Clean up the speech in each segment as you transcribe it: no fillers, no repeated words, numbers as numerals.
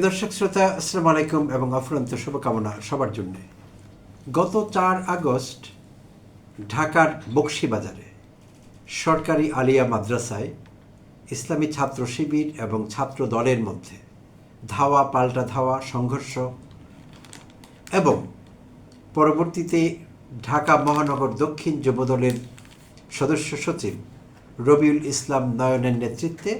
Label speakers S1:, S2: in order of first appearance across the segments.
S1: দর্শক শ্রোতা, আসসালামু আলাইকুম এবং অফুরন্ত শুভকামনা সবার জন্য। গত 4 আগস্ট ঢাকার বকশীবাজারে সরকারি আলিয়া মাদ্রাসায় ইসলামী ছাত্র শিবির এবং ছাত্র দলের মধ্যে ধাওয়া পাল্টা ধাওয়া সংঘর্ষ এবং পরবর্তীতে ঢাকা মহানগর দক্ষিণ যুবদলের সদস্য সচিব রবিউল ইসলাম নয়নের নেতৃত্বে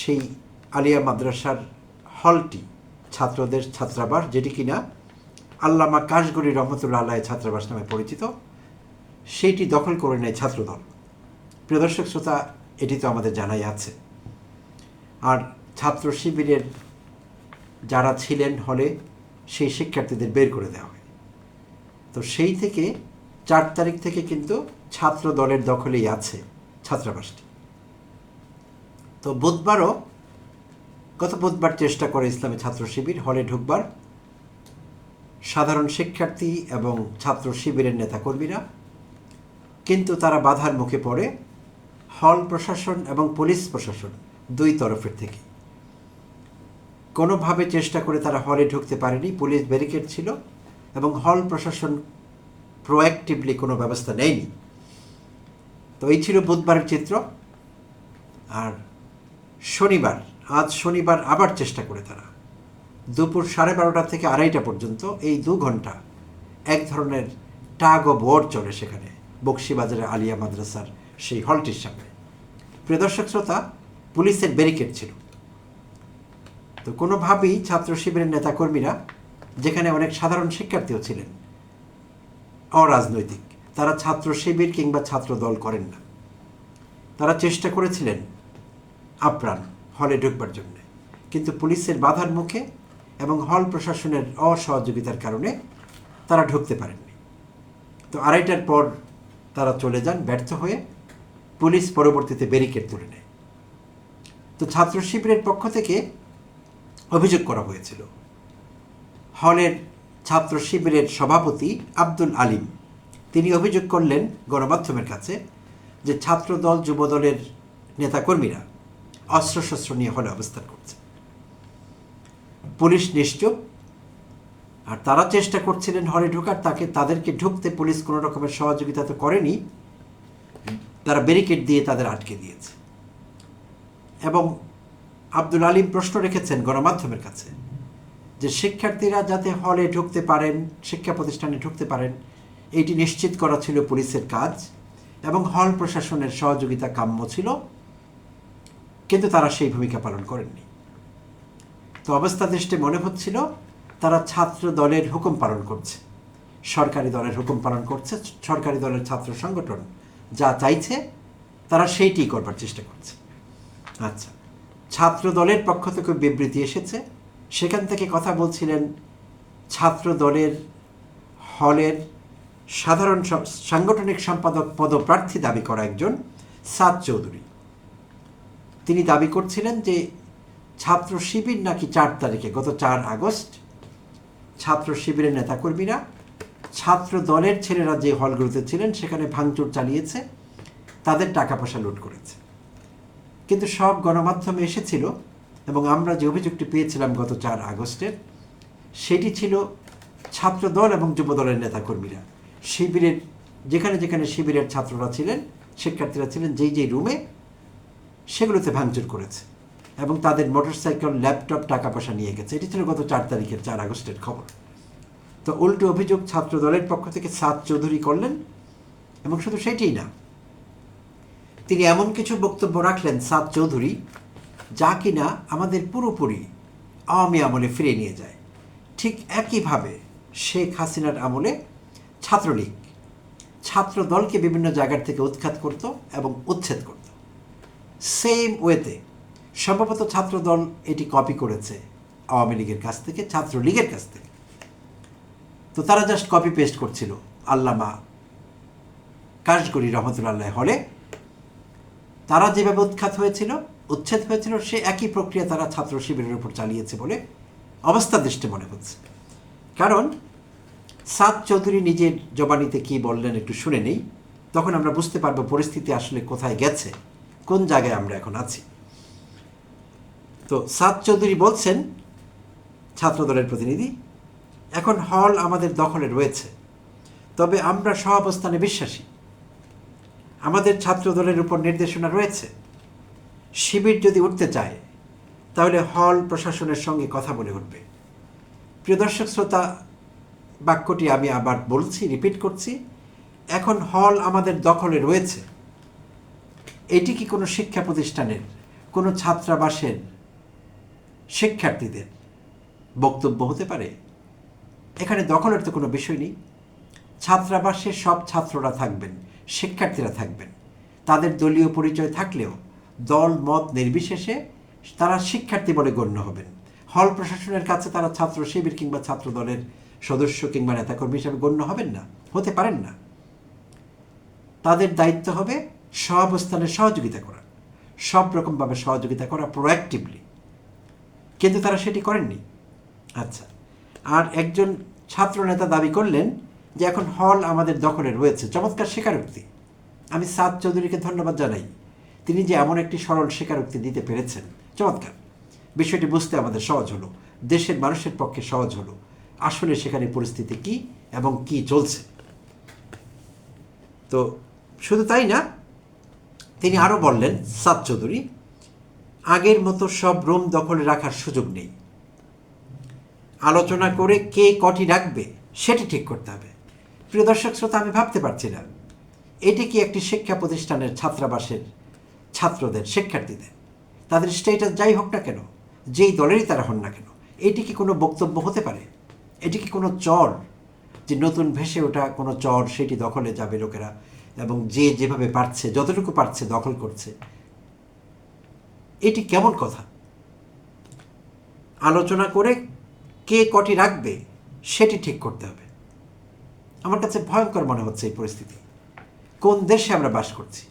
S1: সেই আলিয়া মাদ্রাসার হলটি ছাত্রদের ছাত্রাবাস, যেটি কিনা আল্লামা কাশগড়ি রহমতুল্লাহ আলাইহির ছাত্রাবাস নামে পরিচিত, সেইটি দখল করে নেয় ছাত্রদল। প্রিয় দর্শক শ্রোতা, এটি তো আমাদের জানাই আছে। আর ছাত্র শিবিরের যারা ছিলেন হলে সেই শিক্ষার্থীদের বের করে দেওয়া হয়। তো সেই থেকে 4 তারিখ থেকে কিন্তু ছাত্র দলের দখলেই আছে ছাত্রাবাসটি। তো গত বুধবার চেষ্টা করে ইসলামী ছাত্র শিবির হলে ঢুকবার। সাধারণ শিক্ষার্থী এবং ছাত্র শিবিরের নেতাকর্মীরা, কিন্তু তারা বাধার মুখে পড়ে হল প্রশাসন এবং পুলিশ প্রশাসন দুই তরফের থেকে। কোনোভাবে চেষ্টা করে তারা হলে ঢুকতে পারেনি, পুলিশ ব্যারিকেড ছিল এবং হল প্রশাসন প্রোঅ্যাক্টিভলি কোনো ব্যবস্থা নেয়নি। তো এই ছিল বুধবারের চিত্র। আর আজ শনিবার আবার চেষ্টা করে তারা দুপুর 12:30 থেকে 2:30 পর্যন্ত এই 2 ঘন্টা এক ধরনের টাগ ও বোর চলে সেখানে বকশীবাজারের আলিয়া মাদ্রাসার সেই হলটির সামনে। প্রিয় দর্শক শ্রোতা, পুলিশের ব্যারিকেড ছিল। তো কোনোভাবেই ছাত্র শিবিরের নেতাকর্মীরা, যেখানে অনেক সাধারণ শিক্ষার্থীও ছিলেন অরাজনৈতিক, তারা ছাত্র শিবির কিংবা ছাত্র দল করেন না। তারা চেষ্টা করেছিলেন আপ্রাণ হলে ঢুকবার জন্য, কিন্তু পুলিশের বাধার মুখে এবং হল প্রশাসনের অসহযোগিতার কারণে তারা ঢুকতে পারেননি। তো 2:30টার পর তারা চলে যান ব্যর্থ হয়ে। পুলিশ পরবর্তীতে ব্যারিকেড তুলে নেয়। তো ছাত্র শিবিরের পক্ষ থেকে অভিযোগ করা হয়েছিল। হলের ছাত্র শিবিরের সভাপতি আব্দুল আলিম তিনি অভিযোগ করলেন গণমাধ্যমের কাছে যে ছাত্রদল যুবদলের নেতাকর্মীরা অস্ত্রশস্ত্র নিয়ে হলে অবস্থান করছে। পুলিশ নিশ্চুপ, আর তারা চেষ্টা করছিলেন হলে ঢোকার। তাদেরকে ঢুকতে পুলিশ কোনো রকমের সহযোগিতা তো করেনি, তারা ব্যারিকেড দিয়ে তাদের আটকে দিয়েছে। এবং আব্দুল আলিম প্রশ্ন রেখেছেন গণমাধ্যমের কাছে যে শিক্ষার্থীরা যাতে হলে ঢুকতে পারেন, শিক্ষা প্রতিষ্ঠানে ঢুকতে পারেন, এটি নিশ্চিত করা ছিল পুলিশের কাজ এবং হল প্রশাসনের সহযোগিতা কাম্য ছিল, কিন্তু তারা সেই ভূমিকা পালন করেননি। তো অবস্থা দৃষ্টে মনে হচ্ছিল তারা ছাত্র দলের হুকুম পালন করছে, সরকারি দলের হুকুম পালন করছে। সরকারি দলের ছাত্র সংগঠন যা চাইছে তারা সেইটি করবার চেষ্টা করছে। আচ্ছা, ছাত্র দলের পক্ষ থেকে বিবৃতি এসেছে, সেখান থেকে কথা বলছিলেন ছাত্র দলের হলের সাধারণ সাংগঠনিক সম্পাদক পদপ্রার্থী দাবি করা একজন সাদ চৌধুরী। তিনি দাবি করছিলেন যে ছাত্র শিবির নাকি 4 তারিখে, গত 4 আগস্ট ছাত্র শিবিরের নেতাকর্মীরা ছাত্র দলের ছেলেরা যে হলগুলোতে ছিলেন সেখানে ভাঙচুর চালিয়েছে, তাদের টাকা পয়সা লুট করেছে। কিন্তু সব গণমাধ্যমে এসেছিল এবং আমরা যে অভিযোগটি পেয়েছিলাম গত 4 আগস্টের, সেটি ছিল ছাত্র দল এবং যুব দলের নেতাকর্মীরা শিবিরের, যেখানে যেখানে শিবিরের ছাত্ররা ছিলেন, শিক্ষার্থীরা ছিলেন, যেই রুমে, সেগুলোতে ভাঙচুর করেছে এবং তাদের মোটরসাইকেল, ল্যাপটপ, টাকা পয়সা নিয়ে গেছে। এটি ছিল গত 4 তারিখের 4 আগস্টের খবর। তো উল্টো অভিযোগ ছাত্র দলের পক্ষ থেকে সাদ চৌধুরী করলেন, এবং শুধু সেটিই না, তিনি এমন কিছু বক্তব্য রাখলেন সাদ চৌধুরী যা কিনা আমাদের পুরোপুরি আওয়ামী আমলে ফিরে নিয়ে যায়। ঠিক একইভাবে শেখ হাসিনার আমলে ছাত্রলীগ ছাত্র দলকে বিভিন্ন জায়গার থেকে উৎখাত করত এবং উচ্ছেদ করত। সেম ওয়েতে সম্ভবত ছাত্র দল এটি কপি করেছে আওয়ামী লীগের কাছ থেকে, ছাত্রলীগের কাছ থেকে। তো তারা জাস্ট কপি পেস্ট করছিল আল্লামা কাশগড়ি রহমতুল্লাহ হলে তারা যেভাবে উচ্ছেদ হয়েছিল, সে একই প্রক্রিয়া তারা ছাত্র শিবিরের উপর চালিয়েছে বলে অবস্থা দৃষ্টে মনে হচ্ছে। কারণ সাদ চৌধুরী নিজের জবানিতে কি বললেন একটু শুনে নেই, তখন আমরা বুঝতে পারবো পরিস্থিতি আসলে কোথায় গেছে, কোন জায়গায় আমরা এখন আছি। তো সাদ চৌধুরী বলছেন, ছাত্রদলের প্রতিনিধি, এখন হল আমাদের দখলে রয়েছে, তবে আমরা সহাবস্থানে বিশ্বাসী। আমাদের ছাত্রদলের উপর নির্দেশনা রয়েছে, শিবির যদি উঠতে চায় তাহলে হল প্রশাসনের সঙ্গে কথা বলে উঠবে। প্রিয় দর্শক শ্রোতা, বাক্যটি আমি আবার বলছি, রিপিট করছি, এখন হল আমাদের দখলে রয়েছে। এটি কি কোনো শিক্ষা প্রতিষ্ঠানের, কোনো ছাত্রাবাসের শিক্ষার্থীদের বক্তব্য হতে পারে? এখানে দখলের তো কোনো বিষয় নেই। ছাত্রাবাসে সব ছাত্ররা থাকবেন, শিক্ষার্থীরা থাকবেন, তাদের দলীয় পরিচয় থাকলেও দল মত নির্বিশেষে তারা শিক্ষার্থী বলে গণ্য হবেন। হল প্রশাসনের কাছে তারা ছাত্র শিবির কিংবা ছাত্র দলের সদস্য কিংবা নেতাকর্মী হিসাবে গণ্য হবেন না, হতে পারেন না। তাদের দায়িত্ব হবে সহাবস্থানে সহযোগিতা করা, সব রকমভাবে সহযোগিতা করা প্রোঅ্যাক্টিভলি, কিন্তু তারা সেটি করেননি। আচ্ছা, আর একজন ছাত্র নেতা দাবি করলেন যে এখন হল আমাদের দখলে রয়েছে। চমৎকার স্বীকারোক্তি, আমি সাদ চৌধুরীকে ধন্যবাদ জানাই। তিনি যে এমন একটি সরল স্বীকারোক্তি দিতে পেরেছেন, চমৎকার। বিষয়টি বুঝতে আমাদের সহজ হলো, দেশের মানুষের পক্ষে সহজ হলো আসলে সেখানে পরিস্থিতি কি এবং কি চলছে। তো শুধু তাই না, তিনি আরও বললেন, সাদ চৌধুরী, আগের মতো সব রুম দখলে রাখার সুযোগ নেই। আলোচনা করে কে কটি রাখবে সেটি ঠিক করতে হবে। প্রিয় দর্শক শ্রোতা, আমি ভাবতে পারছি না এটি কি একটি শিক্ষা প্রতিষ্ঠানের ছাত্রাবাসের ছাত্রদের, শিক্ষার্থীদের, তাদের স্টেটাস যাই হোক না কেন, যেই দলেরই তারা হন না কেন, এটি কি কোনো বক্তব্য হতে পারে? এটি কি কোনো চর, যে নতুন ভেসে ওঠা কোনো চর, সেটি দখলে যাবে লোকেরা এবং যে যেভাবে পারছে, যতটুকু পারছে দখল করছে? এটি কেমন কথা? আলোচনা করে কে কটি রাখবে সেটি ঠিক করতে হবে। আমার কাছে ভয়ঙ্কর মনে হচ্ছে এই পরিস্থিতি। কোন দেশে আমরা বাস করছি?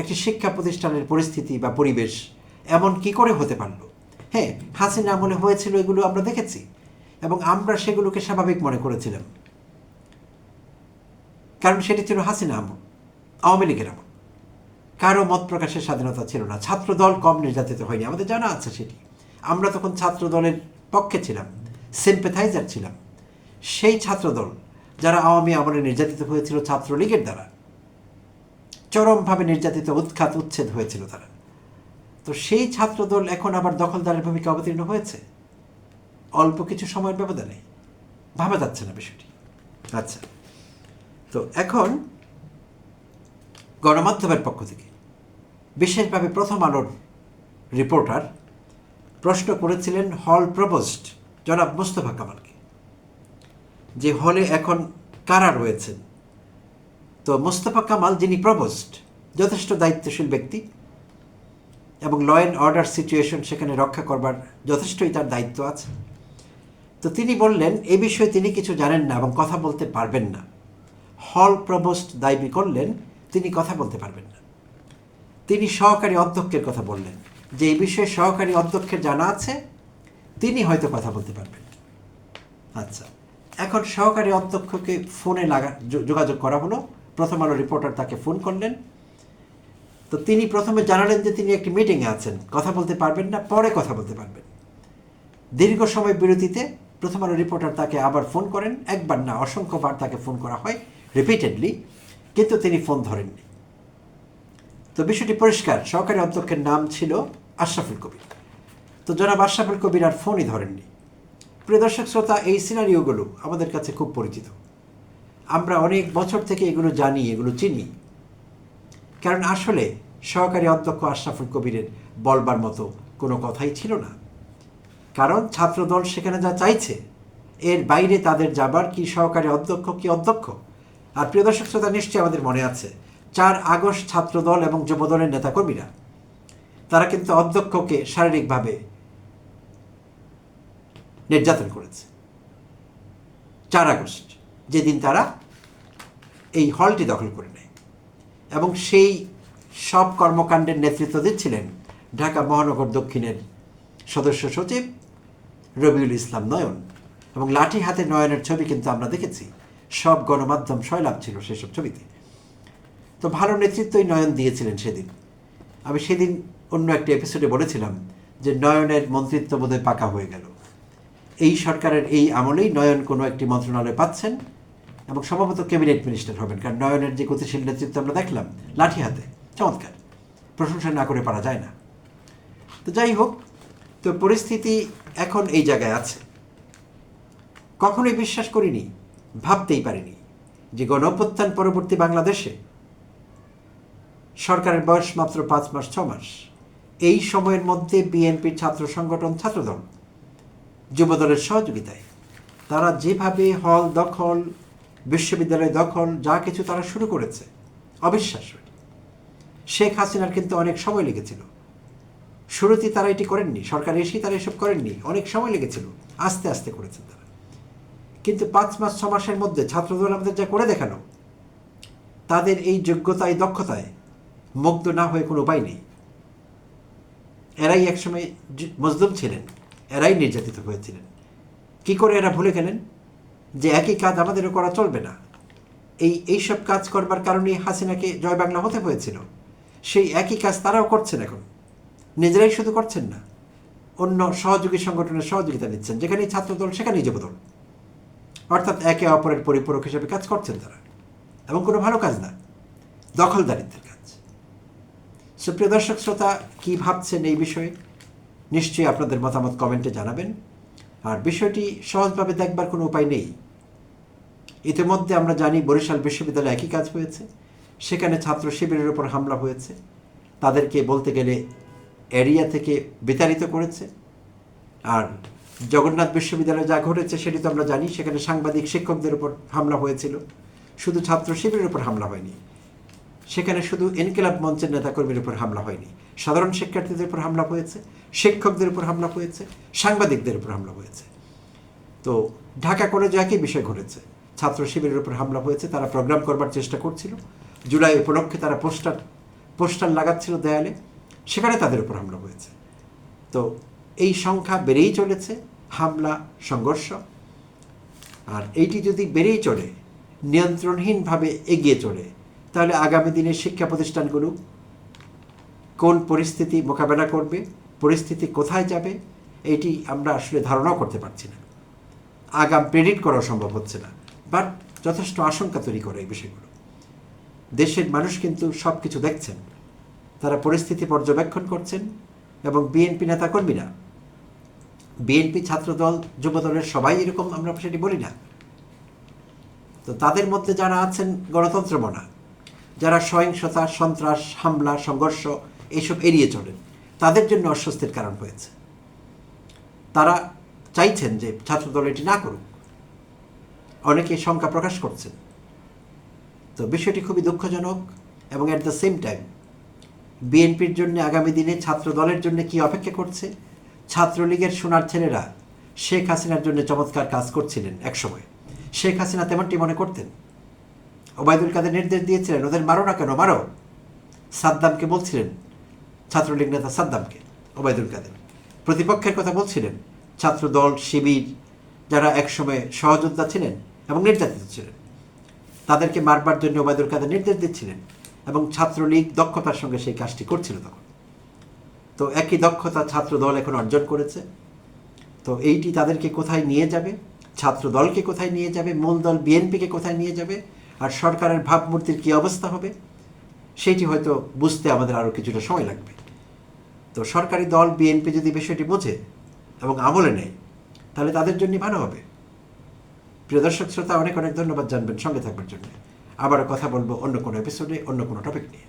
S1: একটি শিক্ষা প্রতিষ্ঠানের পরিস্থিতি বা পরিবেশ এমন কি করে হতে পারল? হ্যাঁ, হাসিনা আমলে হয়েছিল, এগুলো আমরা দেখেছি এবং আমরা সেগুলোকে স্বাভাবিক মনে করেছিলাম, কারণ সেটি ছিল হাসিনা আমল, আওয়ামী লীগের আমল। কারো মত প্রকাশের স্বাধীনতা ছিল না, ছাত্র দল কম নির্যাতিত হয়নি, আমাদের জানা আছে সেটি। আমরা তখন ছাত্র দলের পক্ষে ছিলাম, সিম্প্যাথাইজার ছিলাম। সেই ছাত্রদল যারা আওয়ামী আমলে নির্যাতিত হয়েছিল ছাত্রলীগের দ্বারা, চরমভাবে নির্যাতিত, উৎখাত, উচ্ছেদ হয়েছিল তারা, তো সেই ছাত্রদল এখন আবার দখলদারের ভূমিকা অবতীর্ণ হয়েছে অল্প কিছু সময়ের ব্যবধানে। ভাবা যাচ্ছে না বিষয়টি। আচ্ছা, তো এখন গণমাধ্যমের পক্ষ থেকে বিশেষভাবে প্রথম আলোর রিপোর্টার প্রশ্ন করেছিলেন হল প্রভোস্ট জনাব মোস্তফা কামালকে, যে হলে এখন কারা রয়েছেন। তো মোস্তফা কামাল, যিনি প্রভোস্ট, যথেষ্ট দায়িত্বশীল ব্যক্তি এবং ল অ্যান্ড অর্ডার সিচুয়েশন সেখানে রক্ষা করবার যথেষ্টই তার দায়িত্ব আছে। তো তিনি বললেন এ বিষয়ে তিনি কিছু জানেন না এবং কথা বলতে পারবেন না। হল প্রভোস্ট দাবি করলেন তিনি কথা বলতে পারবেন না। তিনি সহকারী অধ্যক্ষের কথা বললেন যে এই বিষয়ে সহকারী অধ্যক্ষের জানা আছে, তিনি হয়তো কথা বলতে পারবেন। আচ্ছা, এখন সহকারী অধ্যক্ষকে ফোনে যোগাযোগ করা হলো। প্রথম আলো রিপোর্টার তাকে ফোন করলেন। তো তিনি প্রথমে জানালেন যে তিনি একটি মিটিংয়ে আছেন, কথা বলতে পারবেন না, পরে কথা বলতে পারবেন। দীর্ঘ সময় বিরতিতে প্রথম আলো রিপোর্টার তাকে আবার ফোন করেন, একবার না অসংখ্যবার তাকে ফোন করা হয়, রিপিটেডলি, কিন্তু তিনি ফোন ধরেননি। তো বিষয়টি পরিষ্কার, সহকারী অধ্যক্ষের নাম ছিল আশরাফুল কবির। তো জনাব আশরাফুল কবির আর ফোনই ধরেননি। প্রিয় দর্শক শ্রোতা, এই সিনারিওগুলো আমাদের কাছে খুব পরিচিত। আমরা অনেক বছর থেকে এগুলো জানি, এগুলো চিনি, কারণ আসলে সহকারী অধ্যক্ষ আশরাফুল কবিরের বলবার মতো কোনো কথাই ছিল না। কারণ ছাত্রদল সেখানে যা চাইছে এর বাইরে তাদের যাবার কি সহকারী অধ্যক্ষ কি অধ্যক্ষ। আর প্রিয় দর্শক শ্রোতা, নিশ্চয়ই আমাদের মনে আছে 4 আগস্ট ছাত্রদল এবং যুবদলের নেতাকর্মীরা তারা কিন্তু অধ্যক্ষকে শারীরিকভাবে নির্যাতন করেছে। 4 আগস্ট, যেদিন তারা এই হলটি দখল করে নেয়, এবং সেই সব কর্মকাণ্ডের নেতৃত্ব দিচ্ছিলেন ঢাকা মহানগর দক্ষিণের সদস্য সচিব রবিউল ইসলাম নয়ন, এবং লাঠি হাতে নয়নের ছবি কিন্তু আমরা দেখেছি, সব গণমাধ্যম সয়লাভ ছিল সেসব ছবিতে। তো ভালো নেতৃত্বই নয়ন দিয়েছিলেন সেদিন। আমি সেদিন অন্য একটি এপিসোডে বলেছিলাম যে নয়নের মন্ত্রিত্ব বোধহয় পাকা হয়ে গেল। এই সরকারের এই আমলেই নয়ন কোনো একটি মন্ত্রণালয় পাচ্ছেন এবং সম্ভবত ক্যাবিনেট মিনিস্টার হবেন, কারণ নয়নের যে গতিশীল নেতৃত্ব আমরা দেখলাম লাঠি হাতে, চমৎকার, প্রশংসা না করে পারা যায় না। তো যাই হোক, তো পরিস্থিতি এখন এই জায়গায় আছে। কখনোই বিশ্বাস করিনি, ভাবতেই পারিনি যে গণঅভ্যুত্থান পরবর্তী বাংলাদেশে সরকারের বয়স মাত্র 5 মাস 6 মাস, এই সময়ের মধ্যে বিএনপির ছাত্র সংগঠন, ছাত্রদল, যুবদলের সহযোগিতায় তারা যেভাবে হল দখল, বিশ্ববিদ্যালয় দখল, যা কিছু তারা শুরু করেছে, অবিশ্বাস্য। শেখ হাসিনার কিন্তু অনেক সময় লেগেছিল। শুরুতেই তারা এটি করেননি, সরকার এসেই তারা এসব করেননি, অনেক সময় লেগেছিল, আস্তে আস্তে করেছেন তারা। কিন্তু 5 মাস 6 মাসের মধ্যে ছাত্রদল আমাদের যা করে দেখানো, তাদের এই যোগ্যতায়, দক্ষতায় মুগ্ধ না হয়ে কোনো উপায় নেই। এরাই একসময় মজলুম ছিলেন, এরাই নির্যাতিত হয়েছিলেন। কি করে এরা ভুলে গেলেন যে একই কাজ আমাদেরও করা চলবে না? এইসব কাজ করবার কারণেই হাসিনাকে জয় বাংলা হতে হয়েছিল। সেই একই কাজ তারাও করছেন এখন, নিজেরাই শুধু করছেন না, অন্য সহযোগী সংগঠনের সহযোগিতা নিচ্ছেন। যেখানেই ছাত্রদল সেখানেই যুবদল, অর্থাৎ একে অপরের পরিপূরক হিসেবে কাজ করছেন তারা, এবং কোনো ভালো কাজ না, দখলদারিত্বের কাজ। সুপ্রিয় দর্শক শ্রোতা, কী ভাবছেন এই বিষয়ে নিশ্চয়ই আপনাদের মতামত কমেন্টে জানাবেন। আর বিষয়টি সহজভাবে দেখবার কোনো উপায় নেই। ইতিমধ্যে আমরা জানি বরিশাল বিশ্ববিদ্যালয়ে একই কাজ হয়েছে, সেখানে ছাত্র শিবিরের উপর হামলা হয়েছে, তাদেরকে বলতে গেলে এরিয়া থেকে বিতাড়িত করেছে। আর জগন্নাথ বিশ্ববিদ্যালয়ে যা ঘটেছে সেটি তো আমরা জানি, সেখানে সাংবাদিক, শিক্ষকদের উপর হামলা হয়েছিল। শুধু ছাত্র শিবিরের উপর হামলা হয়নি, সেখানে শুধু ইনকিলাব মঞ্চের নেতাকর্মীর উপর হামলা হয়নি, সাধারণ শিক্ষার্থীদের উপর হামলা হয়েছে, শিক্ষকদের উপর হামলা হয়েছে, সাংবাদিকদের উপর হামলা হয়েছে। তো ঢাকা কলেজে একই বিষয় ঘটেছে, ছাত্র শিবিরের উপর হামলা হয়েছে। তারা প্রোগ্রাম করবার চেষ্টা করছিল, জুলাই উপলক্ষে তারা পোস্টার লাগাচ্ছিল দেয়ালে, সেখানে তাদের উপর হামলা হয়েছে। তো এই সংখ্যা বেড়েই চলেছে, হামলা, সংঘর্ষ। আর এইটি যদি বেড়েই চলে, নিয়ন্ত্রণহীনভাবে এগিয়ে চলে, তাহলে আগামী দিনে শিক্ষা প্রতিষ্ঠানগুলো কোন পরিস্থিতি মোকাবেলা করবে, পরিস্থিতি কোথায় যাবে, এইটি আমরা আসলে ধারণাও করতে পারছি না, আগাম প্রেডিক্ট করা সম্ভব হচ্ছে না। বাট যথেষ্ট আশঙ্কা তৈরি করে এই বিষয়গুলো। দেশের মানুষ কিন্তু সব কিছু দেখছেন, তারা পরিস্থিতি পর্যবেক্ষণ করছেন, এবং বিএনপি নেতাকর্মীরা, বিএনপি, ছাত্রদল, যুবদলের সবাই এরকম, আমরা সেটি বলি না। তো তাদের মধ্যে যারা আছেন গণতন্ত্র মনা, যারা সহিংসতা, সন্ত্রাস, হামলা, সংঘর্ষ এইসব এড়িয়ে চলেন, তাদের জন্য অস্বস্তির কারণ হয়েছে। তারা চাইছেন যে ছাত্রদল এটি না করুক, অনেকে শঙ্কা প্রকাশ করছেন। তো বিষয়টি খুবই দুঃখজনক, এবং অ্যাট দ্য সেম টাইম বিএনপির জন্য আগামী দিনে ছাত্র দলের জন্য কি অপেক্ষা করছে। ছাত্রলীগের সোনার ছেলেরা শেখ হাসিনার জন্য চমৎকার কাজ করছিলেন একসময়, শেখ হাসিনা তেমনটি মনে করতেন। ওবায়দুল কাদের নির্দেশ দিয়েছিলেন, ওদের মারো না কেন, মারো। সাদ্দামকে বলছিলেন, ছাত্রলীগ নেতা সাদ্দামকে ওবায়দুল কাদের প্রতিপক্ষের কথা বলছিলেন। ছাত্রদল, শিবির, যারা একসময় সহযোদ্ধা ছিলেন এবং নির্যাতিত ছিলেন, তাদেরকে মারবার জন্য ওবায়দুল কাদের নির্দেশ দিচ্ছিলেন, এবং ছাত্রলীগ দক্ষতার সঙ্গে সেই কাজটি করছিল তখন। তো একই দক্ষতা ছাত্রদল এখন অর্জন করেছে। তো এইটি তাদেরকে কোথায় নিয়ে যাবে, ছাত্রদলকে কোথায় নিয়ে যাবে, মূল দল বিএনপিকে কোথায় নিয়ে যাবে, আর সরকারের ভাবমূর্তির কী অবস্থা হবে, সেইটি হয়তো বুঝতে আমাদের আরও কিছুটা সময় লাগবে। তো সরকারি দল বিএনপি যদি বিষয়টি বোঝে এবং আমলে নেয়, তাহলে তাদের জন্য ভালো হবে। প্রিয় দর্শক শ্রোতা, অনেক অনেক ধন্যবাদ জানবেন সঙ্গে থাকবার জন্য। আবারও কথা বলবো অন্য কোনো এপিসোডে, অন্য কোনো টপিক নিয়ে।